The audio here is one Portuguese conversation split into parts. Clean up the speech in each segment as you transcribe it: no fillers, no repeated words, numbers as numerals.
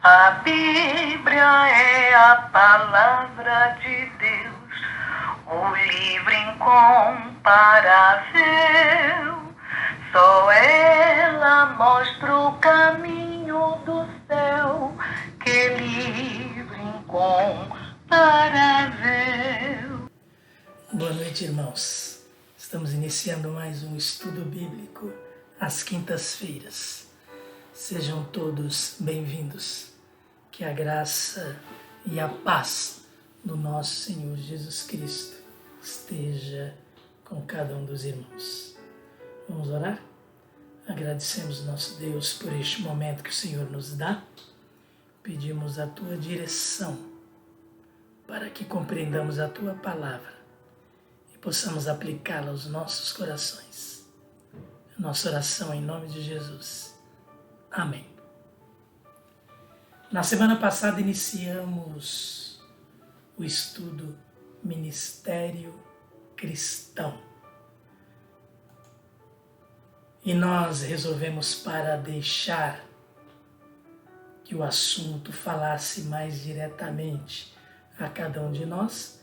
A Bíblia é a palavra de Deus, o livro incomparável. Só ela mostra o caminho do céu, que livro incomparável. Boa noite, irmãos. Estamos iniciando mais um estudo bíblico às quintas-feiras. Sejam todos bem-vindos. Que a graça e a paz do nosso Senhor Jesus Cristo esteja com cada um dos irmãos. Vamos orar? Agradecemos nosso Deus por este momento que o Senhor nos dá. Pedimos a Tua direção para que compreendamos a Tua palavra e possamos aplicá-la aos nossos corações. Nossa oração em nome de Jesus. Amém. Na semana passada iniciamos o estudo Ministério Cristão. E nós resolvemos, para deixar que o assunto falasse mais diretamente a cada um de nós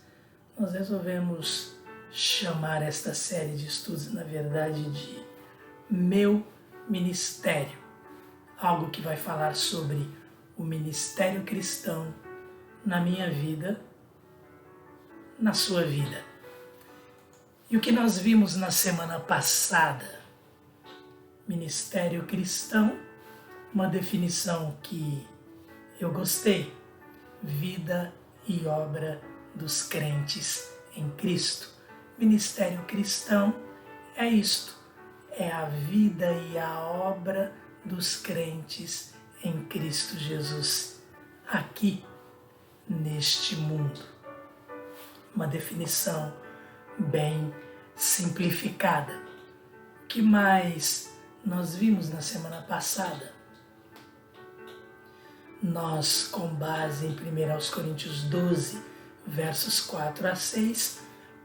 resolvemos chamar esta série de estudos, na verdade, de Meu Ministério. Algo que vai falar sobre o ministério cristão na minha vida, na sua vida. E o que nós vimos na semana passada? Ministério cristão, uma definição que eu gostei: vida e obra dos crentes em Cristo. Ministério cristão é isto, é a vida e a obra dos crentes em Cristo Jesus, aqui neste mundo. Uma definição bem simplificada. O que mais nós vimos na semana passada? Nós, com base em 1 Coríntios 12, versos 4 a 6,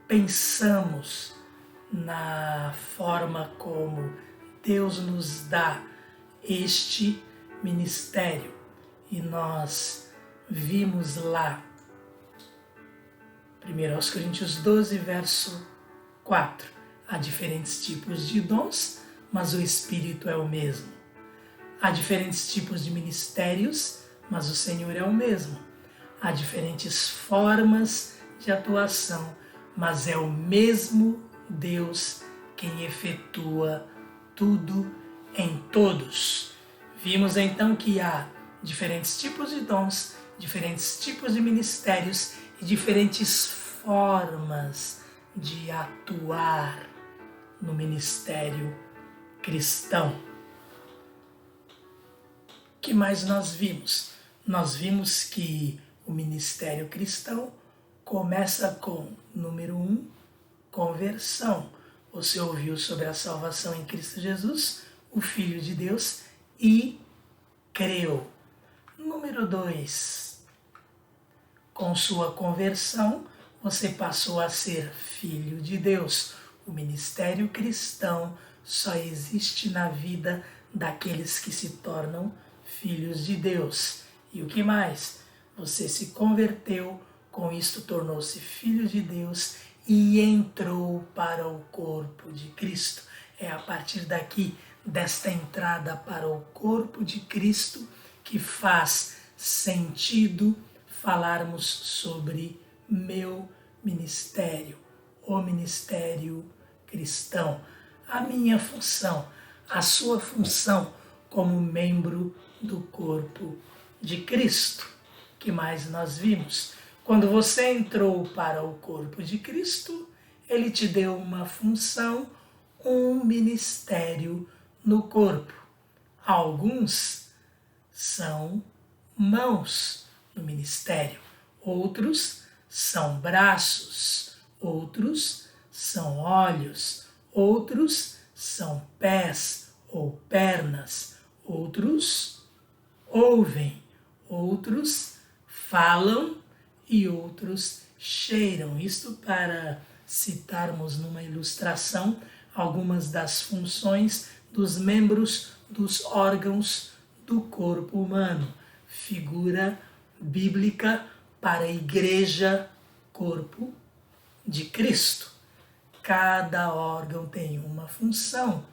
pensamos na forma como Deus nos dá este ministério. E nós vimos lá, 1 Coríntios 12, verso 4, há diferentes tipos de dons, mas o Espírito é o mesmo. Há diferentes tipos de ministérios, mas o Senhor é o mesmo. Há diferentes formas de atuação, mas é o mesmo Deus quem efetua tudo em todos. Vimos então que há diferentes tipos de dons, diferentes tipos de ministérios e diferentes formas de atuar no ministério cristão. O que mais nós vimos? Nós vimos que o ministério cristão começa com, número 1, conversão. Você ouviu sobre a salvação em Cristo Jesus, o Filho de Deus, e creu. Número 2, com sua conversão, você passou a ser filho de Deus. O ministério cristão só existe na vida daqueles que se tornam filhos de Deus. E o que mais? Você se converteu, com isto tornou-se filho de Deus e entrou para o corpo de Cristo. É a partir daqui, desta entrada para o corpo de Cristo, que faz sentido falarmos sobre meu ministério, o ministério cristão. A minha função, a sua função como membro do corpo de Cristo. O que mais nós vimos? Quando você entrou para o corpo de Cristo, Ele te deu uma função, um ministério no corpo. Alguns são mãos no ministério, outros são braços, outros são olhos, outros são pés ou pernas, outros ouvem, outros falam e outros cheiram. Isto para citarmos numa ilustração algumas das funções dos membros dos órgãos do corpo humano: figura bíblica para a igreja, corpo de Cristo. Cada órgão tem uma função,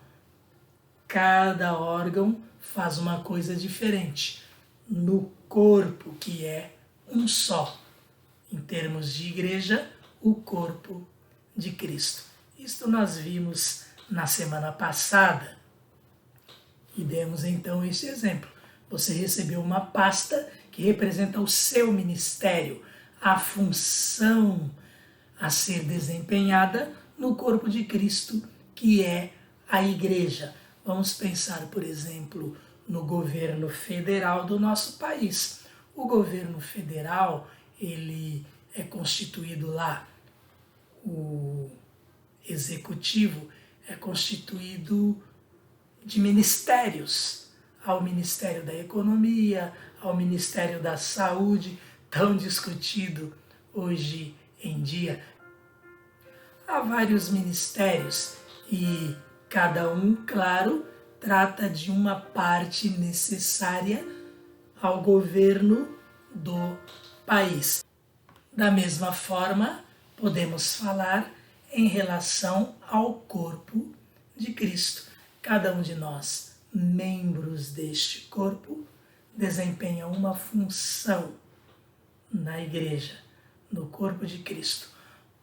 cada órgão faz uma coisa diferente no corpo, que é um só. Em termos de igreja, o corpo de Cristo. Isto nós vimos na semana passada e demos então esse exemplo. Você recebeu uma pasta que representa o seu ministério, a função a ser desempenhada no corpo de Cristo, que é a igreja. Vamos pensar, por exemplo, no governo federal do nosso país. O governo federal, ele é constituído lá, o executivo é constituído de ministérios. Há o Ministério da Economia, ao Ministério da Saúde, tão discutido hoje em dia. Há vários ministérios e cada um, claro, trata de uma parte necessária ao governo do país. Da mesma forma, podemos falar em relação ao corpo de Cristo. Cada um de nós, membros deste corpo, desempenha uma função na igreja, no corpo de Cristo,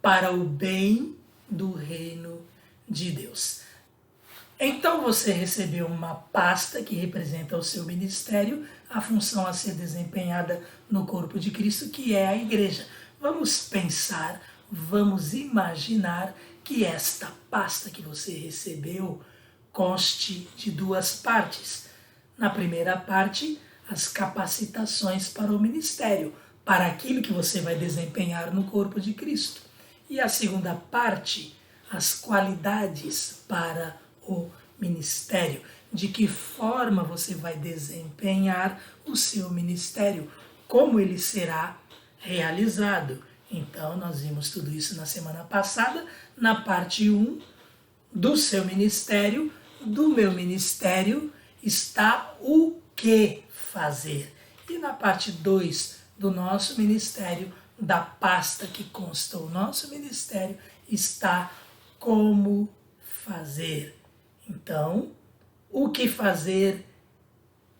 para o bem do reino de Deus. Então você recebeu uma pasta que representa o seu ministério, a função a ser desempenhada no corpo de Cristo, que é a igreja. Vamos pensar, vamos imaginar que esta pasta que você recebeu conste de duas partes. Na primeira parte, as capacitações para o ministério, para aquilo que você vai desempenhar no corpo de Cristo. E a segunda parte, as qualidades para o ministério, de que forma você vai desempenhar o seu ministério, como ele será realizado. Então, nós vimos tudo isso na semana passada, na parte 1 do seu ministério, do meu ministério, está o que fazer. E na parte 2 do nosso ministério, da pasta que consta o nosso ministério, está como fazer. Então, o que fazer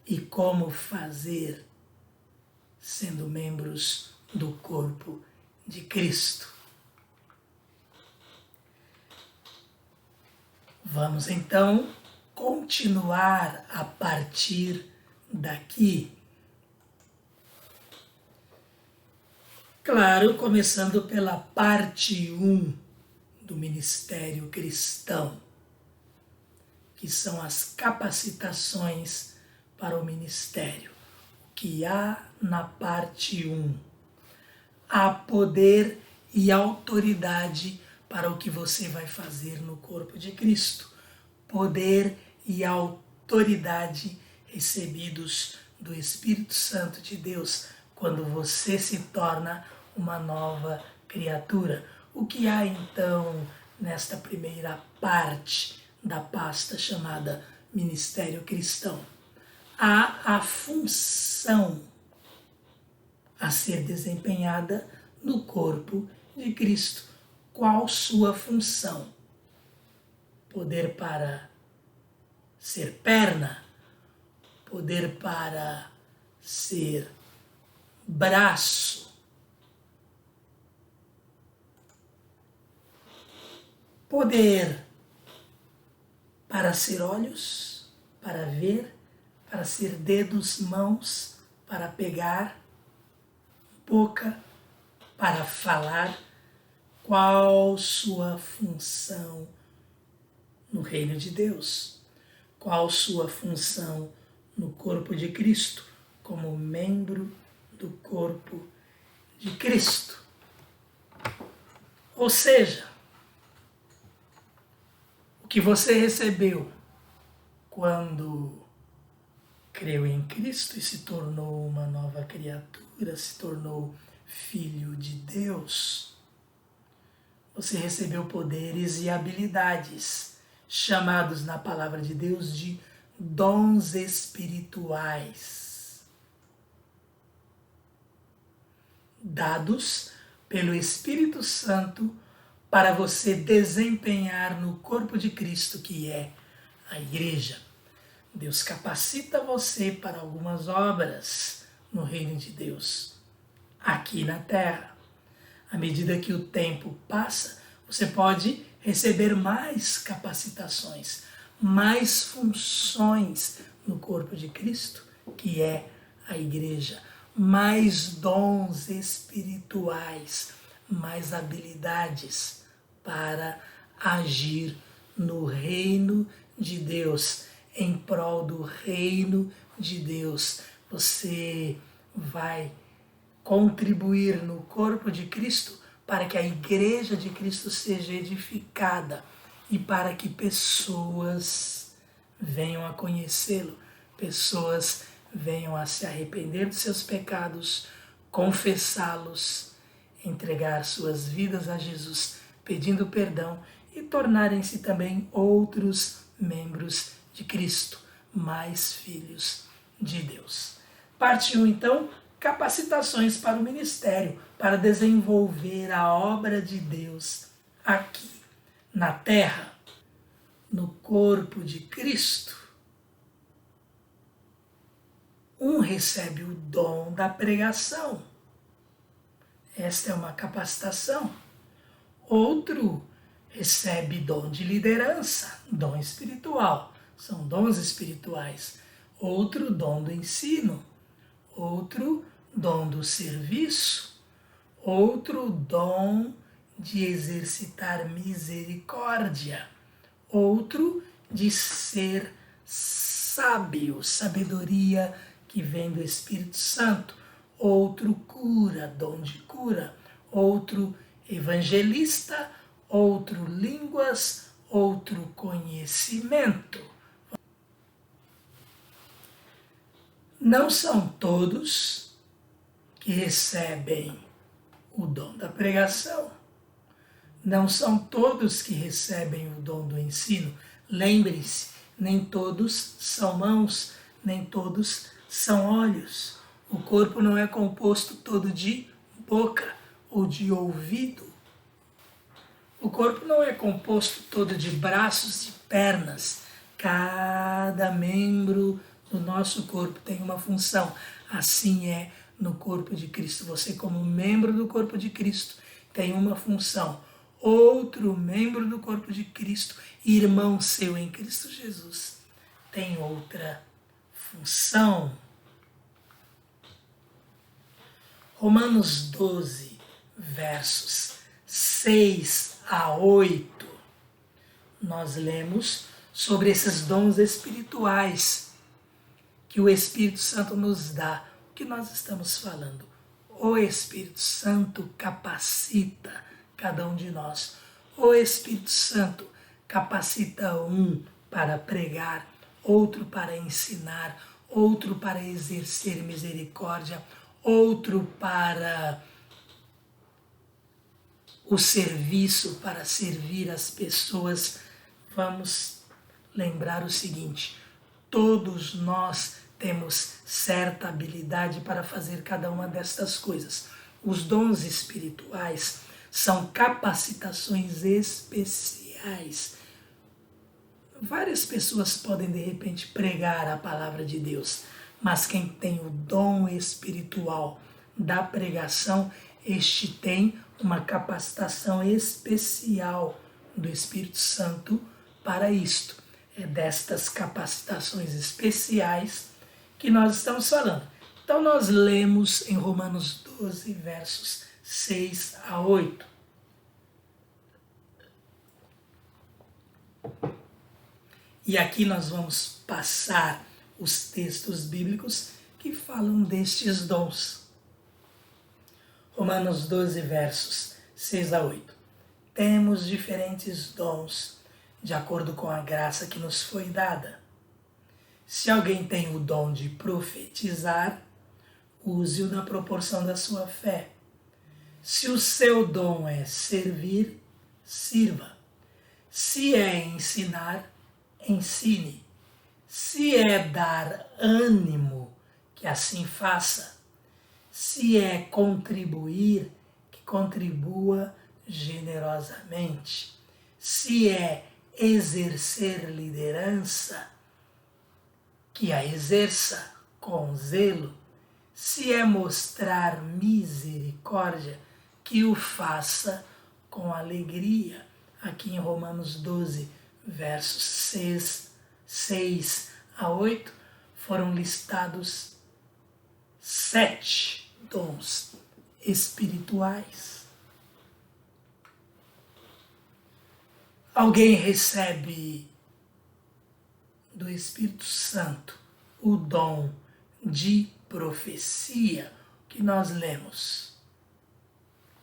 e como fazer, sendo membros do corpo de Cristo. Vamos então continuar a partir daqui. Claro, começando pela parte 1 do ministério cristão, que são as capacitações para o ministério. O que há na parte 1? Há poder e autoridade para o que você vai fazer no corpo de Cristo. Poder e autoridade recebidos do Espírito Santo de Deus quando você se torna uma nova criatura. O que há então nesta primeira parte da pasta chamada Ministério Cristão? Há a função a ser desempenhada no corpo de Cristo. Qual sua função? Poder para ser perna, poder para ser braço, poder para ser olhos, para ver, para ser dedos, mãos, para pegar, boca, para falar. Qual sua função no reino de Deus? Qual sua função no corpo de Cristo, como membro do corpo de Cristo? Ou seja, o que você recebeu quando creu em Cristo e se tornou uma nova criatura, se tornou filho de Deus, você recebeu poderes e habilidades, chamados na palavra de Deus de dons espirituais. dados pelo Espírito Santo para você desempenhar no corpo de Cristo, que é a igreja. Deus capacita você para algumas obras no reino de Deus, aqui na terra. À medida que o tempo passa, você pode receber mais capacitações, mais funções no corpo de Cristo, que é a igreja, mais dons espirituais, mais habilidades para agir no reino de Deus, em prol do reino de Deus. Você vai contribuir no corpo de Cristo para que a igreja de Cristo seja edificada e para que pessoas venham a conhecê-lo, pessoas venham a se arrepender de seus pecados, confessá-los, entregar suas vidas a Jesus, pedindo perdão e tornarem-se também outros membros de Cristo, mais filhos de Deus. Parte 1, então, capacitações para o ministério, para desenvolver a obra de Deus aqui na terra, no corpo de Cristo. Um recebe o dom da pregação. Esta é uma capacitação. Outro recebe dom de liderança, dom espiritual. São dons espirituais. Outro, dom do ensino. Outro, dom do serviço. Outro, dom de exercitar misericórdia. Outro, de ser sábio, sabedoria que vem do Espírito Santo. Outro, cura, dom de cura. Outro, evangelista. Outro, línguas. Outro, conhecimento. Não são todos que recebem o dom da pregação. Não são todos que recebem o dom do ensino. Lembre-se, nem todos são mãos, nem todos são olhos. O corpo não é composto todo de boca ou de ouvido. O corpo não é composto todo de braços e pernas. Cada membro do nosso corpo tem uma função. Assim é no corpo de Cristo. Você, como membro do corpo de Cristo, tem uma função. Outro membro do corpo de Cristo, irmão seu em Cristo Jesus, tem outra função. Romanos 12, versos 6 a 8, nós lemos sobre esses dons espirituais que o Espírito Santo nos dá. O que nós estamos falando? O Espírito Santo capacita cada um de nós. O Espírito Santo capacita um para pregar, outro para ensinar, outro para exercer misericórdia, outro para o serviço, para servir as pessoas. Vamos lembrar o seguinte: todos nós temos certa habilidade para fazer cada uma destas coisas. Os dons espirituais são capacitações especiais. Várias pessoas podem de repente pregar a palavra de Deus, mas quem tem o dom espiritual da pregação, este tem uma capacitação especial do Espírito Santo para isto. É destas capacitações especiais que nós estamos falando. Então nós lemos em Romanos 12, versos 6 a 8. E aqui nós vamos passar os textos bíblicos que falam destes dons. Romanos 12, versos 6 a 8. Temos diferentes dons, de acordo com a graça que nos foi dada. Se alguém tem o dom de profetizar, use-o na proporção da sua fé. Se o seu dom é servir, sirva. Se é ensinar, ensine. Se é dar ânimo, que assim faça. Se é contribuir, que contribua generosamente. Se é exercer liderança, que a exerça com zelo. Se é mostrar misericórdia, que o faça com alegria. Aqui em Romanos 12, versos 6 a 8, foram listados 7 dons espirituais. Alguém recebe do Espírito Santo o dom de profecia que nós lemos.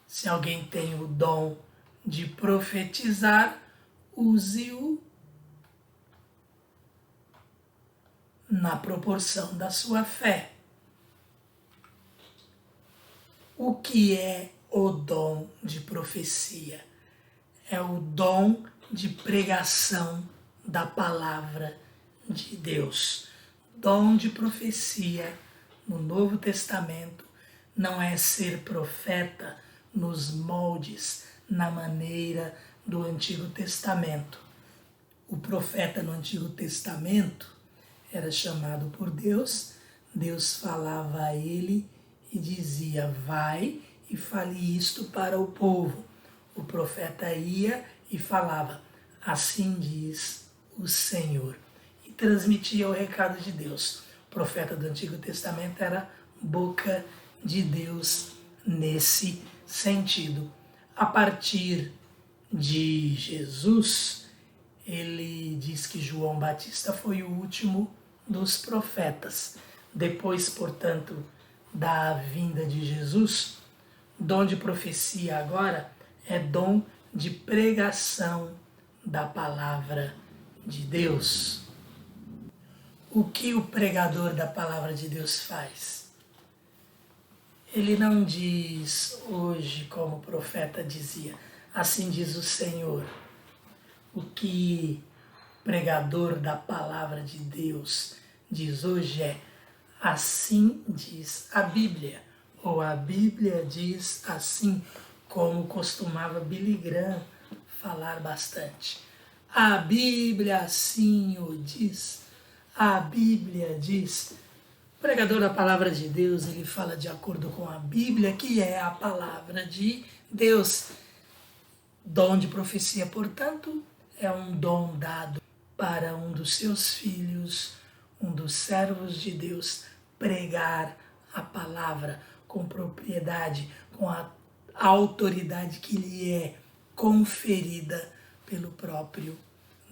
Se alguém tem o dom de profetizar, use-o na proporção da sua fé. O que é o dom de profecia? É o dom de pregação da palavra de Deus. Dom de profecia no Novo Testamento não é ser profeta nos moldes, na maneira do Antigo Testamento. O profeta no Antigo Testamento era chamado por Deus, Deus falava a ele e dizia: vai e fale isto para o povo. O profeta ia e falava: assim diz o Senhor, e transmitia o recado de Deus. O profeta do Antigo Testamento era boca de Deus nesse sentido. A partir de Jesus, ele diz que João Batista foi o último dos profetas. Depois, portanto, da vinda de Jesus, dom de profecia agora é dom de pregação da palavra de Deus. O que o pregador da palavra de Deus faz? Ele não diz hoje, como o profeta dizia, assim diz o Senhor. O que o pregador da palavra de Deus diz hoje é: assim diz a Bíblia, ou a Bíblia diz assim, como costumava Billy Graham falar bastante. A Bíblia assim o diz, a Bíblia diz. O pregador da palavra de Deus, ele fala de acordo com a Bíblia, que é a palavra de Deus. Dom de profecia, portanto, é um dom dado para um dos seus filhos, um dos servos de Deus, pregar a palavra com propriedade, com a autoridade que lhe é conferida pelo próprio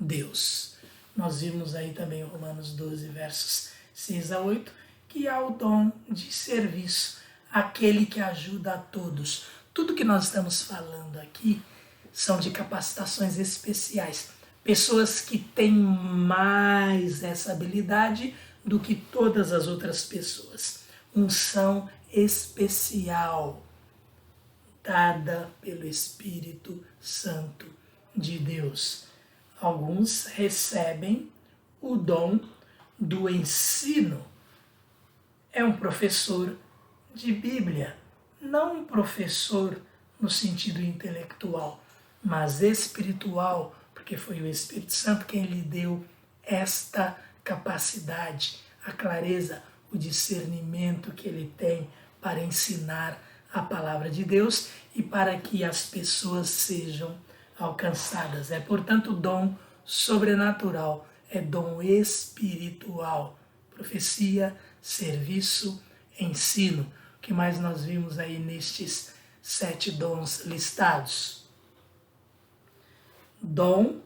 Deus. Nós vimos aí também Romanos 12, versos 6 a 8, que há o dom de serviço, aquele que ajuda a todos. Tudo que nós estamos falando aqui são de capacitações especiais. Pessoas que têm mais essa habilidade do que todas as outras pessoas. Unção especial dada pelo Espírito Santo de Deus. Alguns recebem o dom do ensino. É um professor de Bíblia, não um professor no sentido intelectual, mas espiritual, porque foi o Espírito Santo quem lhe deu esta capacidade, a clareza, o discernimento que ele tem para ensinar a palavra de Deus e para que as pessoas sejam alcançadas. É, portanto, dom sobrenatural, é dom espiritual. Profecia, serviço, ensino. O que mais nós vimos aí nestes 7 dons listados? Dom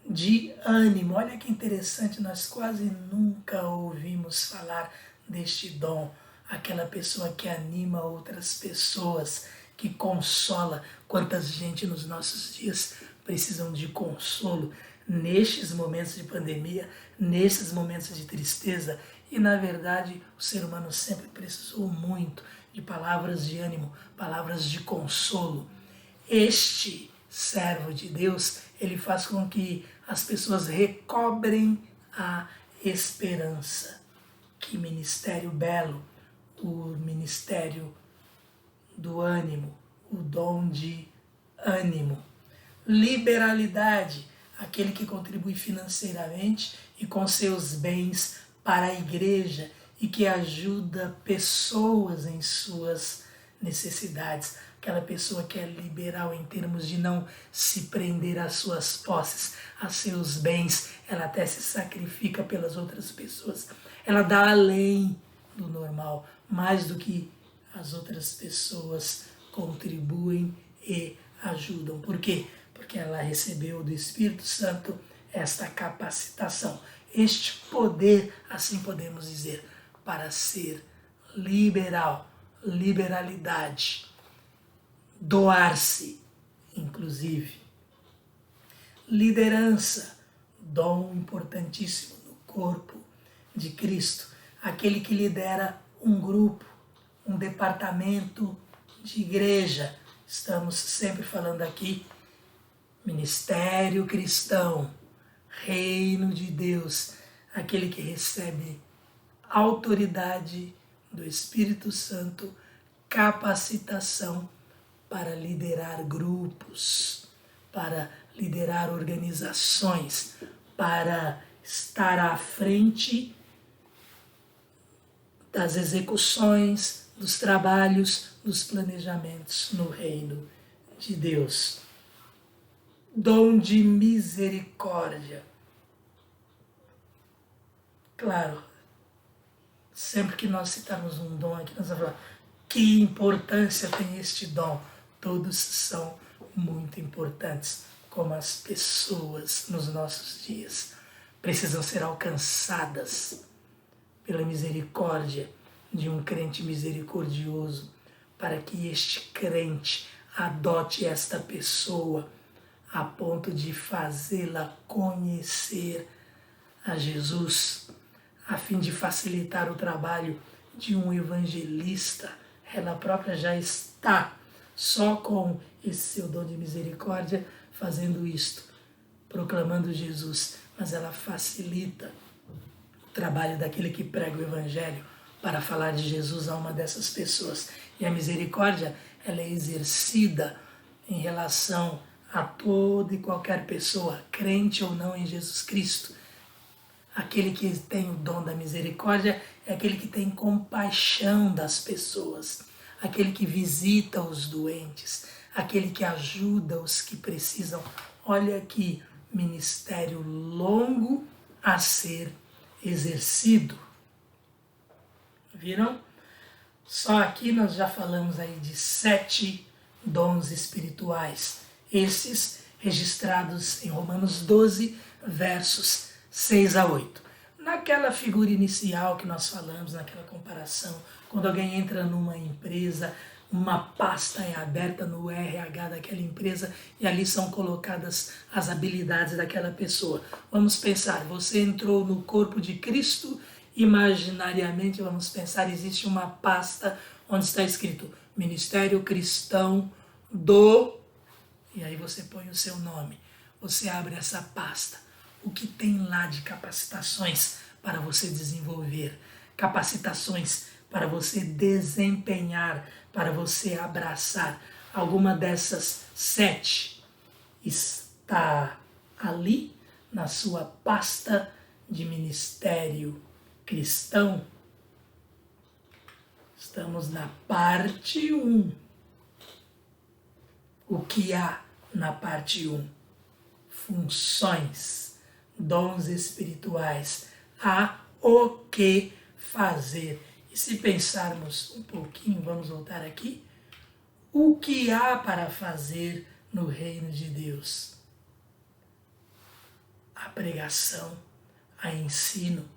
de ânimo. Olha que interessante, nós quase nunca ouvimos falar deste dom. Aquela pessoa que anima outras pessoas, que consola. Quantas gente nos nossos dias precisam de consolo nestes momentos de pandemia, nesses momentos de tristeza. E, na verdade, o ser humano sempre precisou muito de palavras de ânimo, palavras de consolo. Este servo de Deus, ele faz com que as pessoas recobrem a esperança. Que ministério belo, o ministério do ânimo, o dom de ânimo. Liberalidade, aquele que contribui financeiramente e com seus bens para a igreja e que ajuda pessoas em suas necessidades. Aquela pessoa que é liberal em termos de não se prender às suas posses, a seus bens, ela até se sacrifica pelas outras pessoas. Ela dá além do normal, mais do que as outras pessoas contribuem e ajudam. Por quê? Porque ela recebeu do Espírito Santo esta capacitação, este poder, assim podemos dizer, para ser liberal, liberalidade, doar-se, inclusive. Liderança, dom importantíssimo no corpo de Cristo, aquele que lidera um grupo, um departamento de igreja. Estamos sempre falando aqui, ministério cristão, reino de Deus, aquele que recebe autoridade do Espírito Santo, capacitação para liderar grupos, para liderar organizações, para estar à frente das execuções, dos trabalhos, dos planejamentos no reino de Deus. Dom de misericórdia. Claro, sempre que nós citarmos um dom aqui, nós vamos falar que importância tem este dom. Todos são muito importantes, como as pessoas nos nossos dias precisam ser alcançadas pela misericórdia de um crente misericordioso, para que este crente adote esta pessoa a ponto de fazê-la conhecer a Jesus, a fim de facilitar o trabalho de um evangelista. Ela própria já está, só com esse seu dom de misericórdia, fazendo isto, proclamando Jesus, mas ela facilita o trabalho daquele que prega o evangelho para falar de Jesus a uma dessas pessoas. E a misericórdia, ela é exercida em relação a toda e qualquer pessoa, crente ou não em Jesus Cristo. Aquele que tem o dom da misericórdia é aquele que tem compaixão das pessoas, aquele que visita os doentes, aquele que ajuda os que precisam. Olha que ministério longo a ser exercido. Viram? Só aqui nós já falamos aí de 7 dons espirituais. Esses registrados em Romanos 12, versos 6 a 8. Naquela figura inicial que nós falamos, naquela comparação, quando alguém entra numa empresa, uma pasta é aberta no RH daquela empresa e ali são colocadas as habilidades daquela pessoa. Vamos pensar, você entrou no corpo de Cristo, imaginariamente vamos pensar, existe uma pasta onde está escrito Ministério Cristão do... E aí você põe o seu nome, você abre essa pasta. O que tem lá de capacitações para você desenvolver, capacitações para você desempenhar, para você abraçar. Alguma dessas 7 está ali na sua pasta de ministério cristão. Estamos na parte 1. O que há na parte 1? Funções, dons espirituais, há o que fazer. E se pensarmos um pouquinho, vamos voltar aqui, o que há para fazer no reino de Deus? A pregação, a ensino,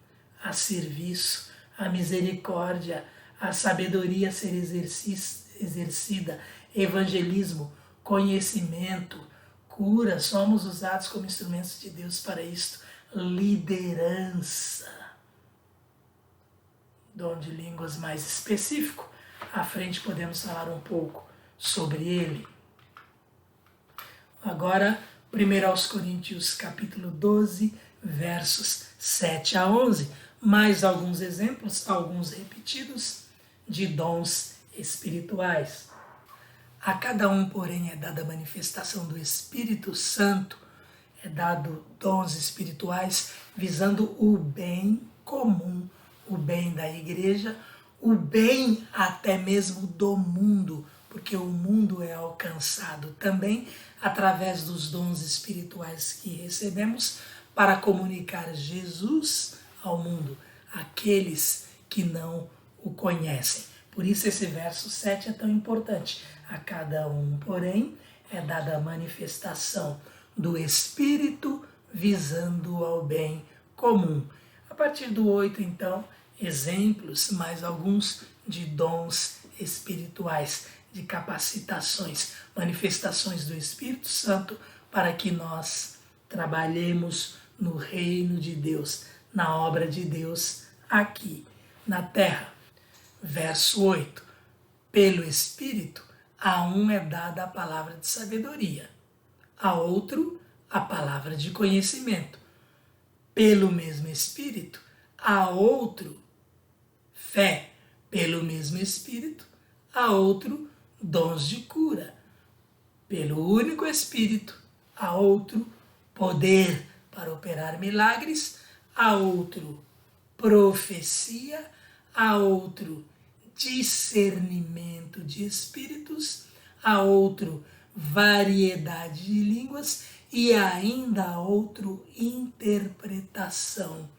a serviço, a misericórdia, a sabedoria a ser exercida, evangelismo, conhecimento, cura, somos usados como instrumentos de Deus para isto. Liderança, dom de línguas mais específico. À frente podemos falar um pouco sobre ele. Agora, 1 aos Coríntios, capítulo 12, versos 7 a 11. Mais alguns exemplos, alguns repetidos, de dons espirituais. A cada um, porém, é dada a manifestação do Espírito Santo, é dado dons espirituais visando o bem comum, o bem da igreja, o bem até mesmo do mundo, porque o mundo é alcançado também através dos dons espirituais que recebemos para comunicar Jesus ao mundo, aqueles que não o conhecem. Por isso esse verso 7 é tão importante. A cada um, porém, é dada a manifestação do Espírito visando ao bem comum. A partir do 8, então, exemplos, mais alguns de dons espirituais, de capacitações, manifestações do Espírito Santo para que nós trabalhemos no reino de Deus, na obra de Deus aqui na terra. Verso 8. Pelo Espírito, a um é dada a palavra de sabedoria, a outro a palavra de conhecimento. Pelo mesmo Espírito, a outro fé, pelo mesmo Espírito, a outro dons de cura. Pelo único Espírito, a outro poder para operar milagres, a outro profecia, a outro discernimento de espíritos, a outro variedade de línguas e ainda a outro interpretação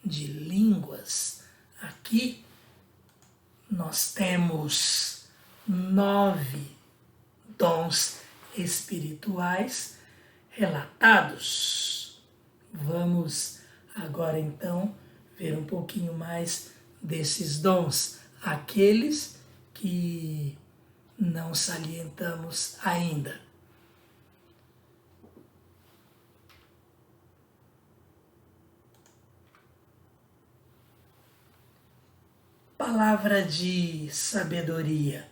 de línguas. Aqui nós temos 9 dons espirituais relatados. Vamos agora então ver um pouquinho mais desses dons, aqueles que não salientamos ainda. Palavra de sabedoria,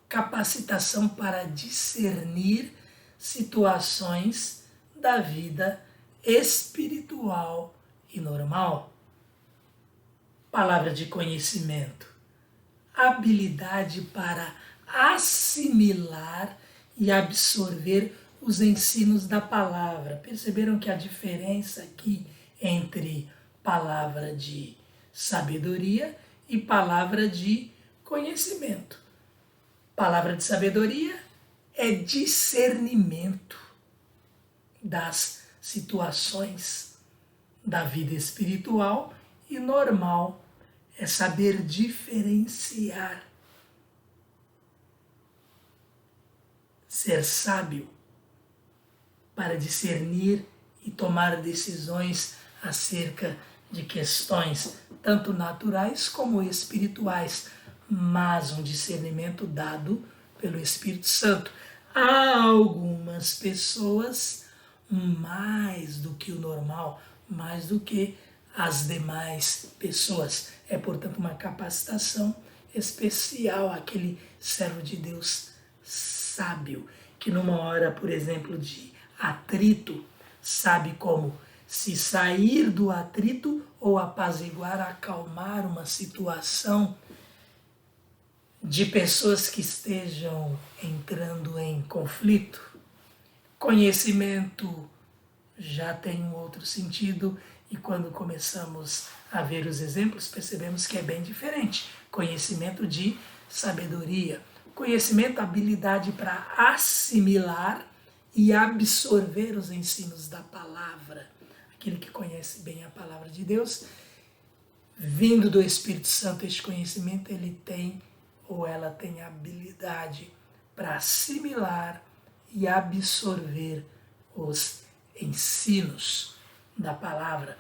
capacitação para discernir situações da vida espiritual e normal. Palavra de conhecimento, habilidade para assimilar e absorver os ensinos da palavra. Perceberam que a diferença aqui entre palavra de sabedoria e palavra de conhecimento. Palavra de sabedoria é discernimento das situações da vida espiritual e normal, é saber diferenciar. Ser sábio para discernir e tomar decisões acerca de questões tanto naturais como espirituais, mas um discernimento dado pelo Espírito Santo. Há algumas pessoas mais do que o normal, mais do que as demais pessoas. É, portanto, uma capacitação especial àquele servo de Deus sábio, que numa hora, por exemplo, de atrito, sabe como se sair do atrito ou apaziguar, acalmar uma situação de pessoas que estejam entrando em conflito. Conhecimento já tem um outro sentido e quando começamos a ver os exemplos percebemos que é bem diferente. Conhecimento de sabedoria, conhecimento, habilidade para assimilar e absorver os ensinos da palavra. Aquele que conhece bem a palavra de Deus, vindo do Espírito Santo, este conhecimento ele tem ou ela tem habilidade para assimilar e absorver os ensinos da palavra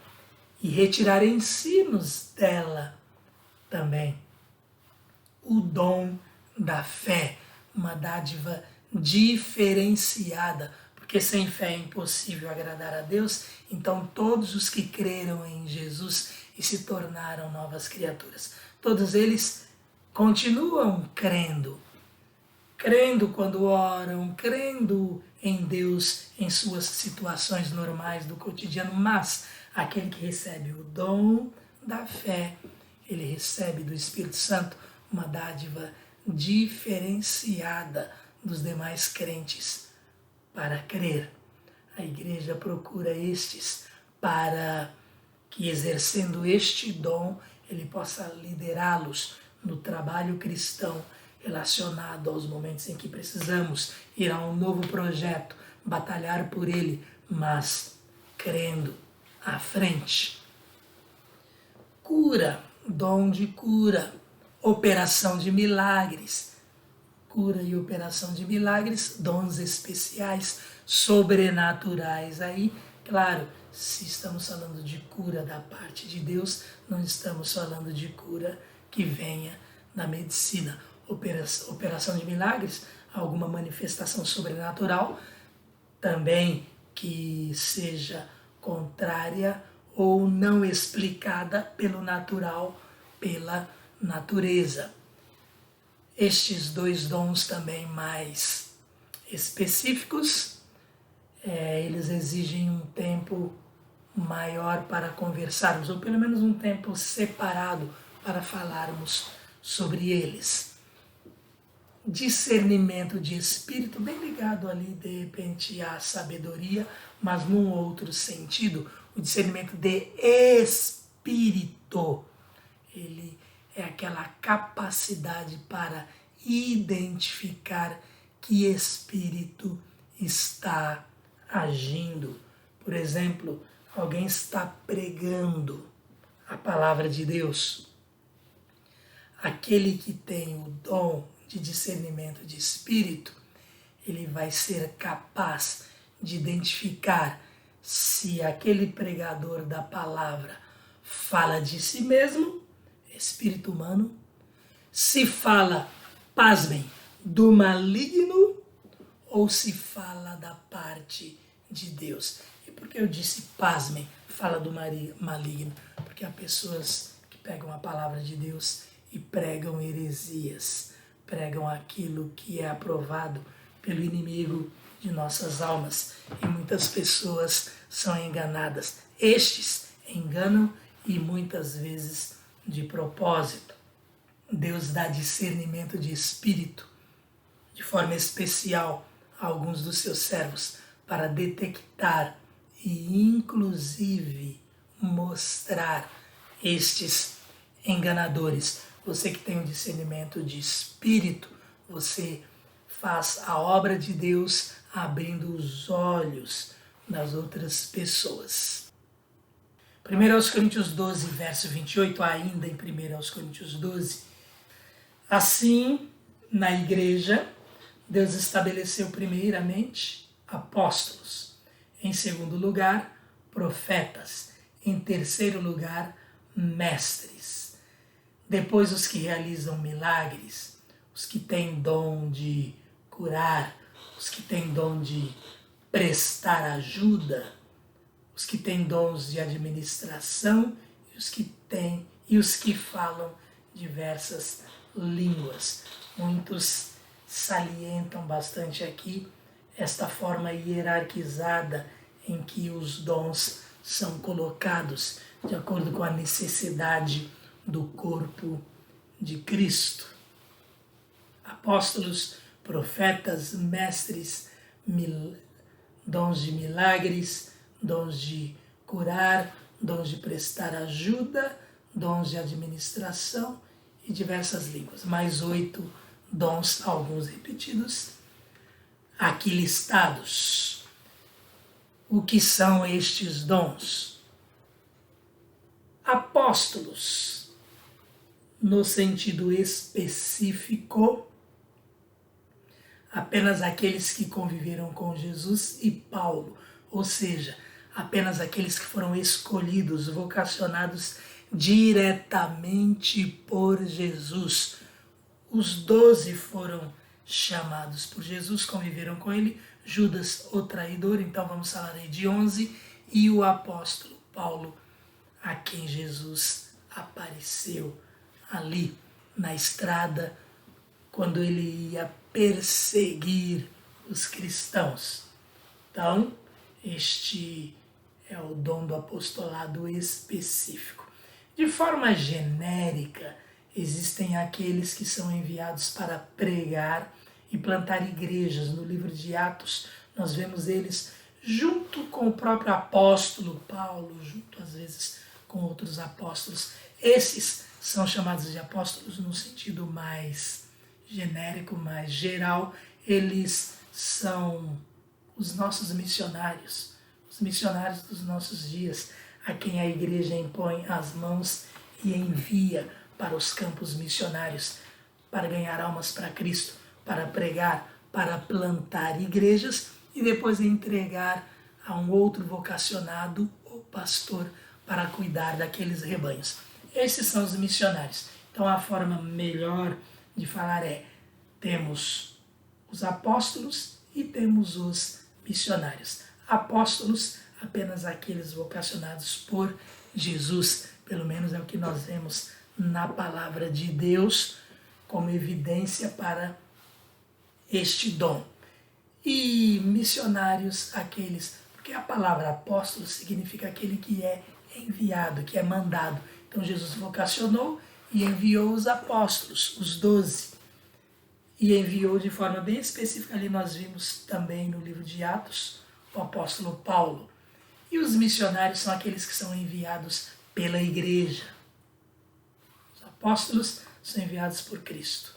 e retirar ensinos dela também. O dom da fé, uma dádiva diferenciada, porque sem fé é impossível agradar a Deus, então todos os que creram em Jesus e se tornaram novas criaturas, todos eles continuam crendo quando oram, crendo em Deus em suas situações normais do cotidiano, mas aquele que recebe o dom da fé, ele recebe do Espírito Santo uma dádiva diferenciada dos demais crentes para crer. A igreja procura estes para que, exercendo este dom, ele possa liderá-los no trabalho cristão relacionado aos momentos em que precisamos ir a um novo projeto, batalhar por ele, mas crendo à frente. Cura, dom de cura, operação de milagres. Cura e operação de milagres, dons especiais, sobrenaturais. Aí, claro, se estamos falando de cura da parte de Deus, não estamos falando de cura que venha da medicina. Operação de milagres, alguma manifestação sobrenatural, também que seja contrária ou não explicada pelo natural, pela natureza. Estes dois dons também mais específicos, eles exigem um tempo maior para conversarmos, ou pelo menos um tempo separado para falarmos sobre eles. Discernimento de espírito, bem ligado ali de repente à sabedoria, mas num outro sentido, o discernimento de espírito. Ele é aquela capacidade para identificar que espírito está agindo. Por exemplo, alguém está pregando a palavra de Deus. Aquele que tem o dom de discernimento de espírito, ele vai ser capaz de identificar se aquele pregador da palavra fala de si mesmo, espírito humano, se fala, pasmem, do maligno, ou se fala da parte de Deus. E por que eu disse pasmem, fala do maligno? Porque há pessoas que pegam a palavra de Deus e pregam heresias, pregam aquilo que é aprovado pelo inimigo de nossas almas, e muitas pessoas são enganadas. Estes enganam e muitas vezes de propósito. Deus dá discernimento de espírito de forma especial a alguns dos seus servos para detectar e inclusive mostrar estes enganadores. Você que tem o discernimento de espírito, você faz a obra de Deus abrindo os olhos das outras pessoas. 1 Coríntios 12, verso 28, ainda em 1 Coríntios 12. Assim, na igreja, Deus estabeleceu primeiramente apóstolos, em segundo lugar, profetas, em terceiro lugar, mestres. Depois, os que realizam milagres, os que têm dom de curar, os que têm dom de prestar ajuda, os que têm dons de administração e os que falam diversas línguas. Muitos salientam bastante aqui esta forma hierarquizada em que os dons são colocados de acordo com a necessidade do corpo de Cristo. Apóstolos, profetas, mestres, dons de milagres, dons de curar, dons de prestar ajuda, dons de administração e diversas línguas. Mais 8 dons, alguns repetidos, aqui listados. O que são estes dons? Apóstolos, no sentido específico, apenas aqueles que conviveram com Jesus e Paulo, ou seja, apenas aqueles que foram escolhidos, vocacionados diretamente por Jesus. Os 12 foram chamados por Jesus, conviveram com ele. Judas, o traidor, então vamos falar aí de 11, e o apóstolo Paulo, a quem Jesus apareceu ali na estrada, quando ele ia perseguir os cristãos. Então, este é o dom do apostolado específico. De forma genérica, existem aqueles que são enviados para pregar e plantar igrejas. No livro de Atos, nós vemos eles junto com o próprio apóstolo Paulo, junto às vezes com outros apóstolos. Esses são chamados de apóstolos no sentido mais genérico, mais geral. Eles são os nossos missionários, os missionários dos nossos dias, a quem a igreja impõe as mãos e envia para os campos missionários, para ganhar almas para Cristo, para pregar, para plantar igrejas e depois entregar a um outro vocacionado ou pastor para cuidar daqueles rebanhos. Esses são os missionários. Então a forma melhor de falar é: temos os apóstolos e temos os missionários. Apóstolos, apenas aqueles vocacionados por Jesus, pelo menos é o que nós vemos na palavra de Deus como evidência para este dom. E missionários, aqueles, porque a palavra apóstolo significa aquele que é enviado, que é mandado. Então Jesus vocacionou e enviou os apóstolos, os 12. E enviou de forma bem específica, ali nós vimos também no livro de Atos, o apóstolo Paulo. E os missionários são aqueles que são enviados pela igreja. Os apóstolos são enviados por Cristo.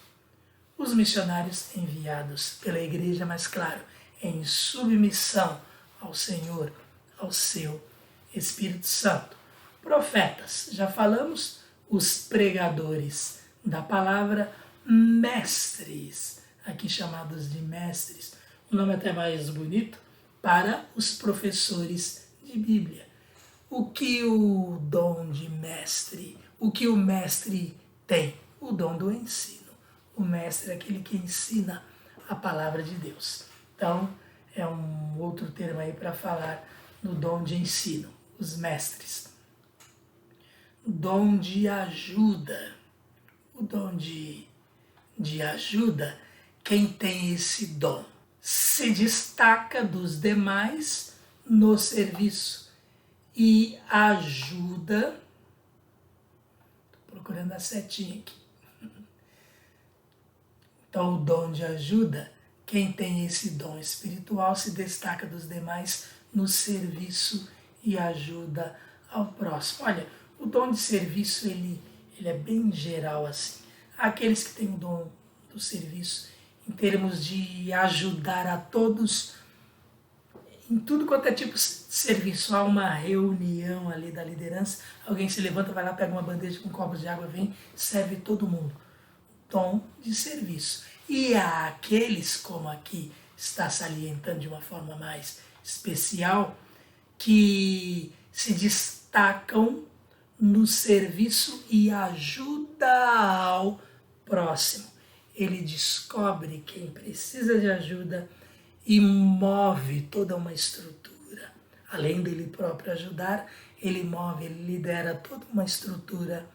Os missionários enviados pela igreja, mas claro, em submissão ao Senhor, ao seu Espírito Santo. Profetas, já falamos, os pregadores da palavra, mestres, aqui chamados de mestres, um nome até mais bonito, para os professores de Bíblia. O que o dom de mestre, o que o mestre tem? O dom do ensino. O mestre é aquele que ensina a palavra de Deus. Então, é um outro termo aí para falar no dom de ensino, os mestres. Dom de ajuda. O dom de ajuda, quem tem esse dom se destaca dos demais no serviço e ajuda. Estou procurando a setinha aqui. Então, o dom de ajuda, quem tem esse dom espiritual se destaca dos demais no serviço e ajuda ao próximo. Olha, o dom de serviço, ele é bem geral assim. Há aqueles que têm o dom do serviço em termos de ajudar a todos em tudo quanto é tipo de serviço. Há uma reunião ali da liderança, alguém se levanta, vai lá, pega uma bandeja com copos de água, vem, serve todo mundo. Dom de serviço. E há aqueles, como aqui está salientando de uma forma mais especial, que se destacam no serviço e ajuda ao próximo. Ele descobre quem precisa de ajuda e move toda uma estrutura. Além dele próprio ajudar, ele move, ele lidera toda uma estrutura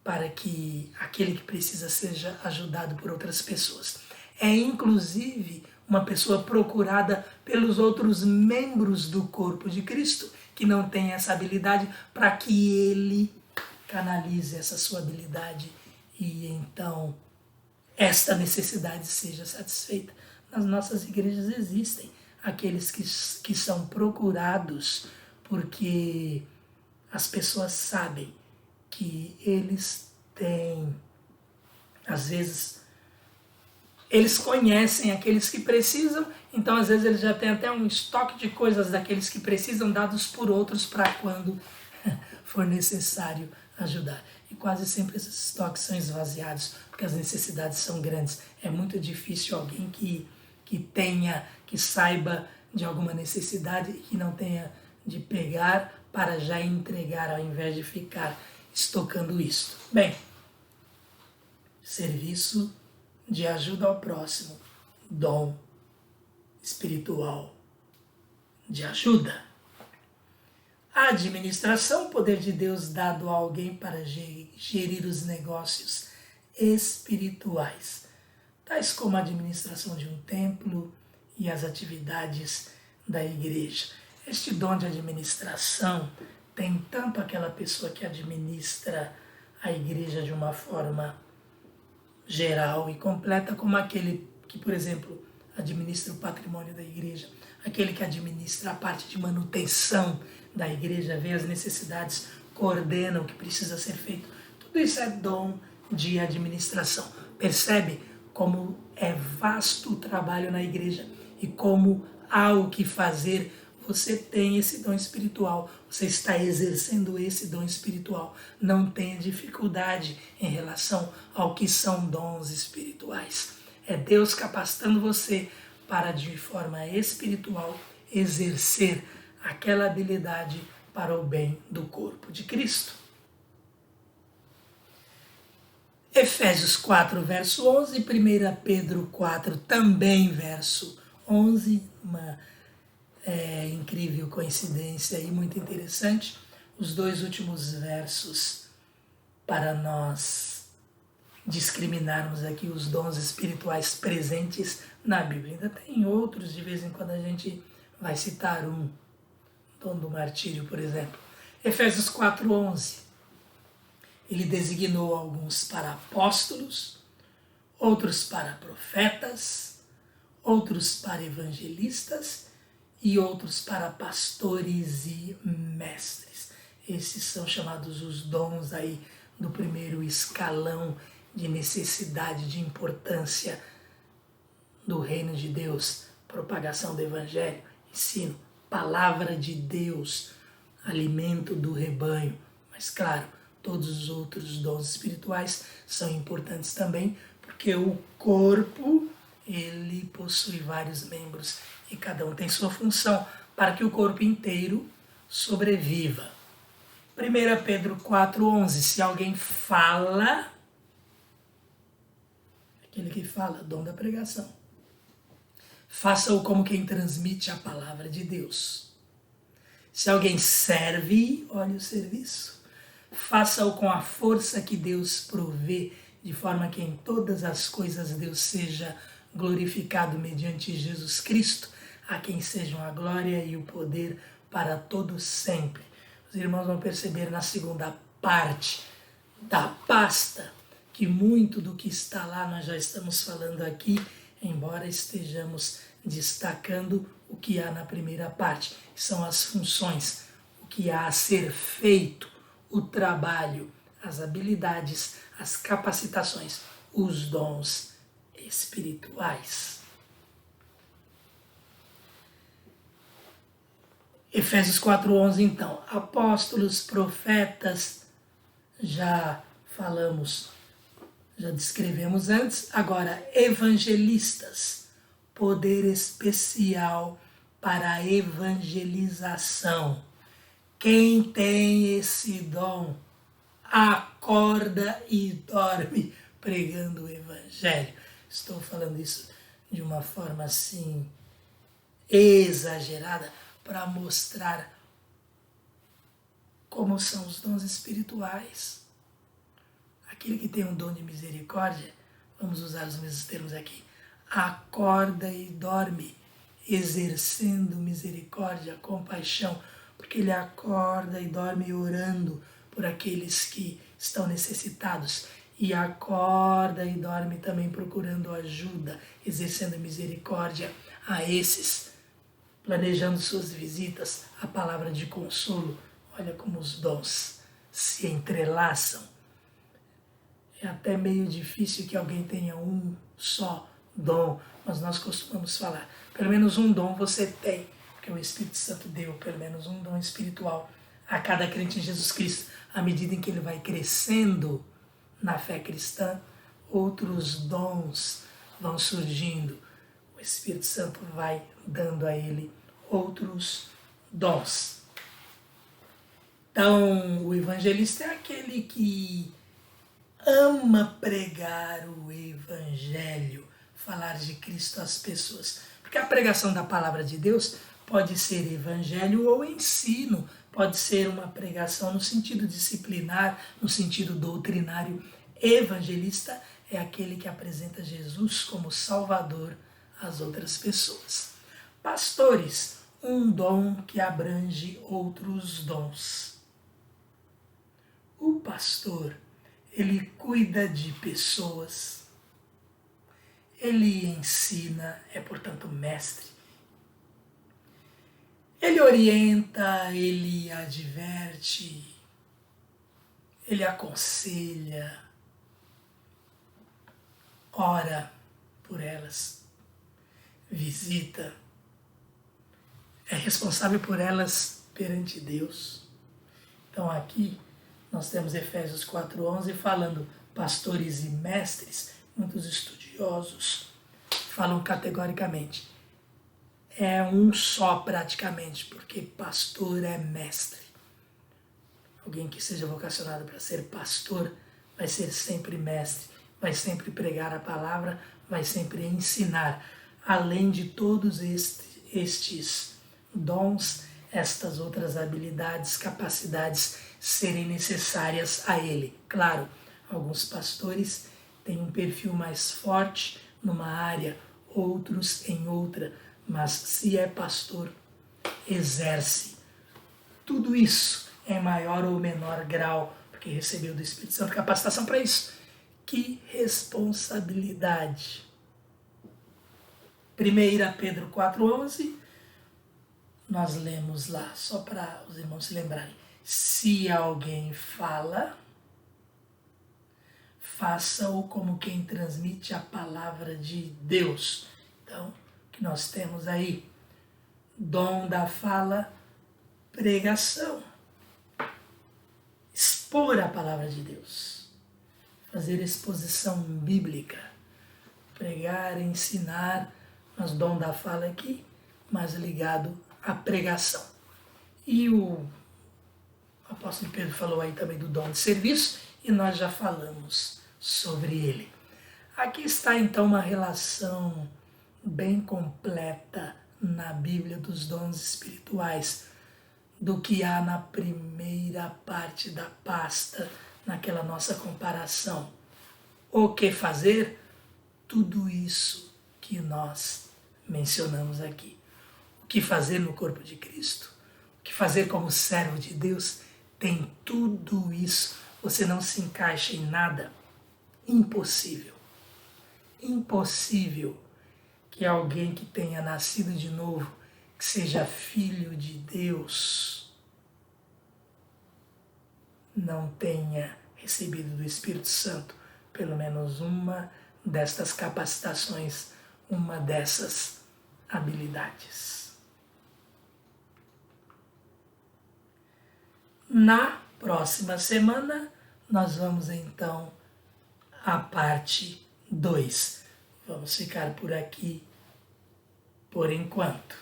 para que aquele que precisa seja ajudado por outras pessoas. É inclusive uma pessoa procurada pelos outros membros do corpo de Cristo que não tem essa habilidade, para que ele canalize essa sua habilidade e então esta necessidade seja satisfeita. Nas nossas igrejas existem aqueles que são procurados porque as pessoas sabem que eles têm, às vezes, eles conhecem aqueles que precisam, então às vezes eles já têm até um estoque de coisas daqueles que precisam, dados por outros para quando for necessário ajudar. E quase sempre esses estoques são esvaziados, porque as necessidades são grandes. É muito difícil alguém que saiba de alguma necessidade e que não tenha de pegar para já entregar, ao invés de ficar estocando isso. Bem, serviço de ajuda ao próximo, dom espiritual de ajuda. A administração, poder de Deus dado a alguém para gerir os negócios espirituais, tais como a administração de um templo e as atividades da igreja. Este dom de administração tem tanto aquela pessoa que administra a igreja de uma forma geral e completa, como aquele que, por exemplo, administra o patrimônio da igreja, aquele que administra a parte de manutenção da igreja, vê as necessidades, coordena o que precisa ser feito. Tudo isso é dom de administração. Percebe como é vasto o trabalho na igreja e como há o que fazer. Você tem esse dom espiritual, você está exercendo esse dom espiritual. Não tenha dificuldade em relação ao que são dons espirituais. É Deus capacitando você para, de forma espiritual, exercer aquela habilidade para o bem do corpo de Cristo. Efésios 4, verso 11, 1 Pedro 4, também verso 11, uma incrível coincidência e muito interessante, os dois últimos versos para nós discriminarmos aqui os dons espirituais presentes na Bíblia. Ainda tem outros, de vez em quando a gente vai citar um, dom do martírio, por exemplo. Efésios 4, 11. Ele designou alguns para apóstolos, outros para profetas, outros para evangelistas e outros para pastores e mestres. Esses são chamados os dons aí do primeiro escalão de necessidade, de importância do reino de Deus, propagação do evangelho, ensino, palavra de Deus, alimento do rebanho. Mas claro, todos os outros dons espirituais são importantes também, porque o corpo, ele possui vários membros e cada um tem sua função para que o corpo inteiro sobreviva. 1 Pedro 4,11, se alguém fala, aquele que fala, dom da pregação, faça-o como quem transmite a palavra de Deus. Se alguém serve, olha o serviço, faça-o com a força que Deus provê, de forma que em todas as coisas Deus seja glorificado mediante Jesus Cristo, a quem sejam a glória e o poder para todos sempre. Os irmãos vão perceber na segunda parte da pasta que muito do que está lá nós já estamos falando aqui, embora estejamos destacando o que há na primeira parte, que são as funções, o que há a ser feito, o trabalho, as habilidades, as capacitações, os dons espirituais. Efésios 4:11, então, apóstolos, profetas, já falamos, já descrevemos antes, agora evangelistas, poder especial para a evangelização. Quem tem esse dom, acorda e dorme pregando o evangelho. Estou falando isso de uma forma assim exagerada para mostrar como são os dons espirituais. Aquele que tem um dom de misericórdia, vamos usar os mesmos termos aqui, acorda e dorme, exercendo misericórdia, compaixão, porque ele acorda e dorme orando por aqueles que estão necessitados, e acorda e dorme também procurando ajuda, exercendo misericórdia a esses, planejando suas visitas, a palavra de consolo. Olha como os dons se entrelaçam. É até meio difícil que alguém tenha um só dom, mas nós costumamos falar, pelo menos um dom você tem, porque o Espírito Santo deu pelo menos um dom espiritual a cada crente em Jesus Cristo. À medida em que ele vai crescendo na fé cristã, outros dons vão surgindo. O Espírito Santo vai dando a ele outros dons. Então, o evangelista é aquele que ama pregar o evangelho, falar de Cristo às pessoas. Porque a pregação da palavra de Deus pode ser evangelho ou ensino, pode ser uma pregação no sentido disciplinar, no sentido doutrinário. Evangelista é aquele que apresenta Jesus como Salvador às outras pessoas. Pastores, um dom que abrange outros dons. O pastor, ele cuida de pessoas, Ele ensina, é portanto mestre. Ele orienta, ele adverte, ele aconselha, ora por elas, visita, é responsável por elas perante Deus. Então aqui nós temos Efésios 4:11 falando pastores e mestres. Muitos estudiosos falam categoricamente. É um só praticamente, porque pastor é mestre. Alguém que seja vocacionado para ser pastor vai ser sempre mestre, vai sempre pregar a palavra, vai sempre ensinar. Além de todos estes dons, estas outras habilidades, capacidades serem necessárias a ele. Claro, alguns pastores têm um perfil mais forte numa área, outros em outra, mas se é pastor, exerce tudo isso em maior ou menor grau, porque recebeu do Espírito Santo capacitação para isso. Que responsabilidade! 1 Pedro 4:11, nós lemos lá, só para os irmãos se lembrarem. Se alguém fala, faça-o como quem transmite a palavra de Deus. Então, o que nós temos aí? Dom da fala, pregação. Expor a palavra de Deus. Fazer exposição bíblica. Pregar, ensinar, mas dom da fala aqui, mais ligado à pregação. E o apóstolo Pedro falou aí também do dom de serviço, e nós já falamos sobre ele. Aqui está então uma relação bem completa na Bíblia dos dons espirituais, do que há na primeira parte da pasta, naquela nossa comparação. O que fazer? Tudo isso que nós mencionamos aqui. O que fazer no corpo de Cristo? O que fazer como servo de Deus? Tem tudo isso. Você não se encaixa em nada. Impossível. Impossível que alguém que tenha nascido de novo, que seja filho de Deus, não tenha recebido do Espírito Santo pelo menos uma destas capacitações, uma dessas habilidades. Na próxima semana, nós vamos então à parte 2. Vamos ficar por aqui por enquanto.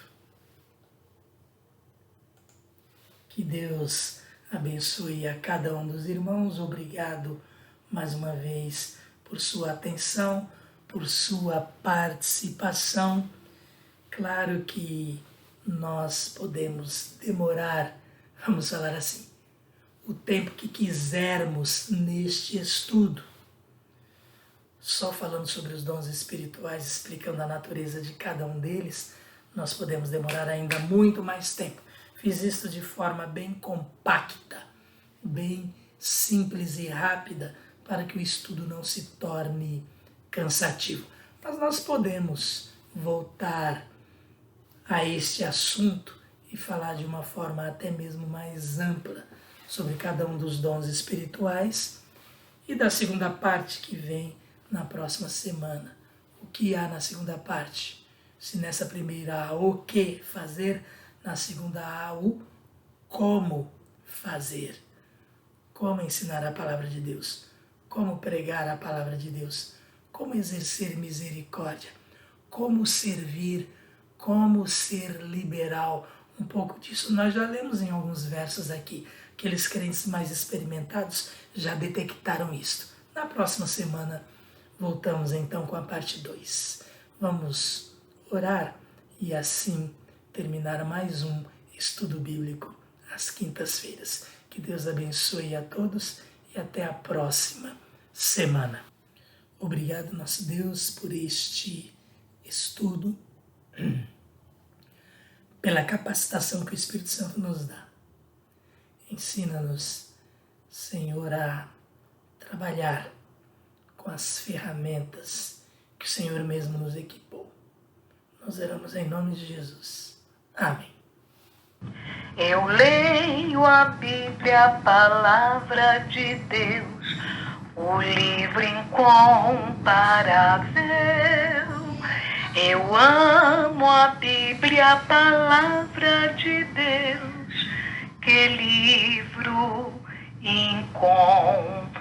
Que Deus abençoe a cada um dos irmãos. Obrigado mais uma vez por sua atenção, por sua participação. Claro que nós podemos demorar, vamos falar assim, o tempo que quisermos neste estudo, só falando sobre os dons espirituais, explicando a natureza de cada um deles, nós podemos demorar ainda muito mais tempo. Fiz isso de forma bem compacta, bem simples e rápida, para que o estudo não se torne cansativo. Mas nós podemos voltar a este assunto e falar de uma forma até mesmo mais ampla sobre cada um dos dons espirituais, e da segunda parte que vem na próxima semana. O que há na segunda parte? Se nessa primeira há o que fazer, na segunda há o como fazer. Como ensinar a palavra de Deus, como pregar a palavra de Deus, como exercer misericórdia, como servir, como ser liberal. Um pouco disso nós já lemos em alguns versos aqui. Aqueles crentes mais experimentados já detectaram isto. Na próxima semana voltamos então com a parte 2. Vamos orar e assim terminar mais um estudo bíblico às quintas-feiras. Que Deus abençoe a todos e até a próxima semana. Obrigado, nosso Deus, por este estudo, pela capacitação que o Espírito Santo nos dá. Ensina-nos, Senhor, a trabalhar com as ferramentas que que o Senhor mesmo nos equipou. Nós oramos em nome de Jesus. Amém. Eu leio a Bíblia, a palavra de Deus, o livro incomparável. Eu amo a Bíblia, a palavra de Deus, que livro incomparável.